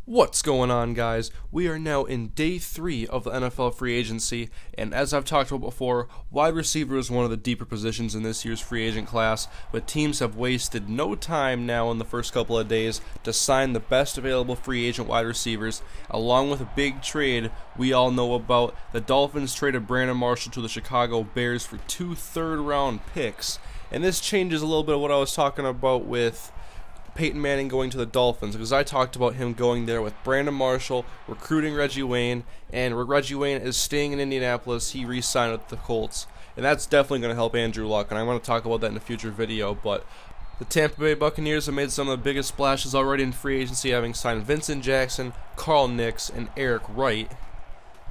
What's going on, guys? We are now in day 3 of the NFL free agency, and as I've talked about before, wide receiver is one of the deeper positions in this year's free agent class, but teams have wasted no time now in the first couple of days to sign the best available free agent wide receivers, along with a big trade we all know about. The Dolphins traded Brandon Marshall to the Chicago Bears for 2 third-round picks, and this changes a little bit of what I was talking about with Peyton Manning going to the Dolphins, because I talked about him going there with Brandon Marshall, recruiting Reggie Wayne, and Reggie Wayne is staying in Indianapolis. He re-signed with the Colts, and that's definitely going to help Andrew Luck, and I want to talk about that in a future video. But the Tampa Bay Buccaneers have made some of the biggest splashes already in free agency, having signed Vincent Jackson, Carl Nix, and Eric Wright.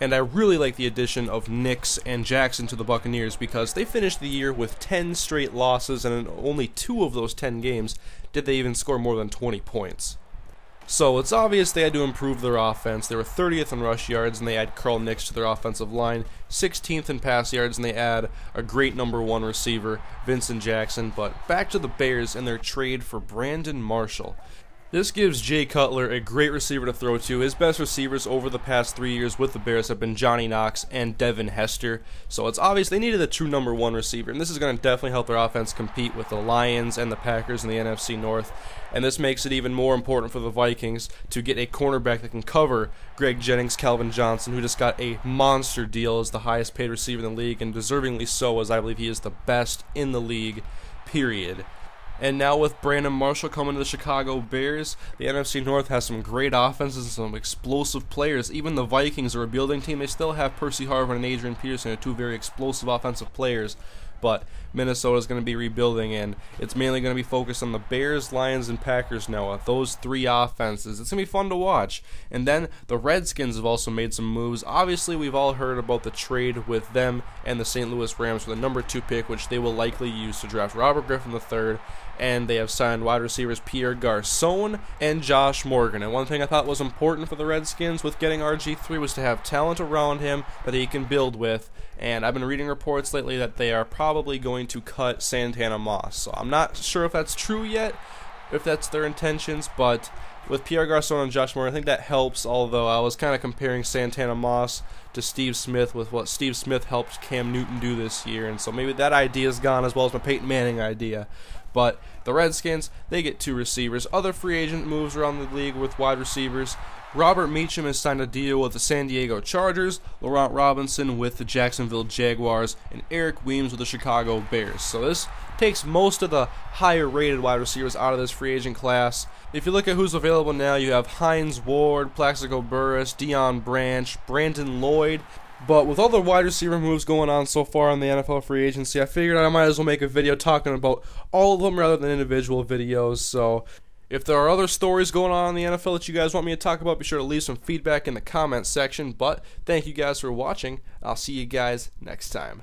And I really like the addition of Nix and Jackson to the Buccaneers because they finished the year with 10 straight losses, and in only 2 of those 10 games did they even score more than 20 points. So it's obvious they had to improve their offense. They were 30th in rush yards, and they add Carl Nix to their offensive line, 16th in pass yards, and they add a great number 1 receiver, Vincent Jackson. But back to the Bears and their trade for Brandon Marshall. This gives Jay Cutler a great receiver to throw to. His best receivers over the past 3 years with the Bears have been Johnny Knox and Devin Hester. So it's obvious they needed a true number 1 receiver, and this is going to definitely help their offense compete with the Lions and the Packers in the NFC North. And this makes it even more important for the Vikings to get a cornerback that can cover Greg Jennings, Calvin Johnson, who just got a monster deal as the highest paid receiver in the league, and deservingly so, as I believe he is the best in the league, period. And now with Brandon Marshall coming to the Chicago Bears, the NFC North has some great offenses and some explosive players. Even the Vikings are a rebuilding team. They still have Percy Harvin and Adrian Peterson, 2 very explosive offensive players. But Minnesota is going to be rebuilding, and it's mainly going to be focused on the Bears, Lions, and Packers now. Those 3 offenses. It's going to be fun to watch. And then the Redskins have also made some moves. Obviously, we've all heard about the trade with them and the St. Louis Rams for the number 2 pick, which they will likely use to draft Robert Griffin III. And they have signed wide receivers Pierre Garçon and Josh Morgan. And one thing I thought was important for the Redskins with getting RG3 was to have talent around him that he can build with. And I've been reading reports lately that they are probably going to cut Santana Moss. So I'm not sure if that's true yet, if that's their intentions, but with Pierre Garçon and Josh Morgan, I think that helps, although I was kind of comparing Santana Moss to Steve Smith with what Steve Smith helped Cam Newton do this year, and so maybe that idea is gone as well as my Peyton Manning idea. But the Redskins, they get 2 receivers. Other free agent moves around the league with wide receivers. Robert Meacham has signed a deal with the San Diego Chargers, Laurent Robinson with the Jacksonville Jaguars, and Eric Weems with the Chicago Bears. So this takes most of the higher rated wide receivers out of this free agent class. If you look at who's available now, you have Hines Ward, Plaxico Burress, Deion Branch, Brandon Lloyd. But with all the wide receiver moves going on so far in the NFL free agency, I figured I might as well make a video talking about all of them rather than individual videos. So if there are other stories going on in the NFL that you guys want me to talk about, be sure to leave some feedback in the comments section. But thank you guys for watching. I'll see you guys next time.